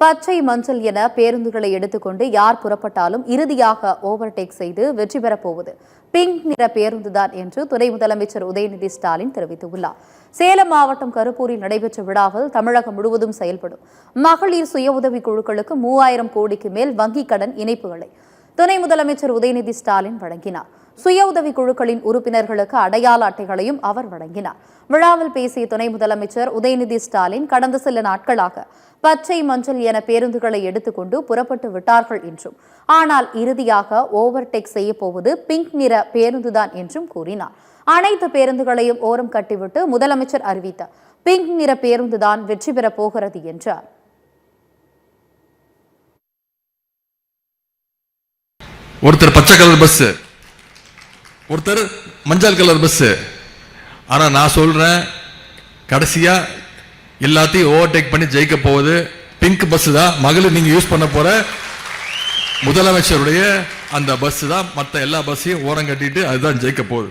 பச்சை மஞ்சள் என பேருந்துகளை எடுத்துக்கொண்டு யார் புறப்பட்டாலும் இறுதியாக ஓவர்டேக் செய்து வெற்றி பெறப்போவது பிங்க் நிற பேருந்துதான் என்று துணை முதலமைச்சர் உதயநிதி ஸ்டாலின் தெரிவித்துள்ளார். சேலம் மாவட்டம் கருப்பூரில் நடைபெற்ற விழாவில் தமிழகம் முழுவதும் செயல்படும் மகளிர் சுய உதவி குழுக்களுக்கு 3000 கோடிக்கு மேல் வங்கிக் கடன் இணைப்புகளை துணை முதலமைச்சர் உதயநிதி ஸ்டாலின் வழங்கினார். சுய உதவி குழுக்களின் உறுப்பினர்களுக்கு அடையாள அட்டைகளையும் அவர் வழங்கினார். விழாவில் பேசிய துணை முதலமைச்சர் உதயநிதி ஸ்டாலின் கடந்த சில நாட்களாக பச்சை மஞ்சள் என பேருந்துகளை எடுத்துக்கொண்டு புறப்பட்டு விட்டார்கள் என்றும், ஆனால் இறுதியாக ஓவர்டேக் செய்ய போவது பிங்க் நிற பேருந்துதான் என்றும் கூறினார். அனைத்து பேருந்துகளையும் ஓரம் கட்டிவிட்டு முதலமைச்சர் அறிவித்த பிங்க் நிற பேருந்துதான் வெற்றி பெறப் போகிறது என்றார். ஒருத்தர் பச்சை கலர் பஸ், ஒருத்தர் மஞ்சள் கலர் பஸ். ஆனா நான் சொல்றேன், கடைசியா எல்லாத்தையும் ஓவர்டேக் பண்ணி ஜெயிக்க போவது பிங்க் பஸ் தான். மகளிர் நீங்க யூஸ் பண்ண போற முதலமைச்சருடைய அந்த பஸ் தான். மற்ற எல்லா பஸ்ஸையும் ஓரம் கட்டிட்டு அதுதான் ஜெயிக்க போகுது.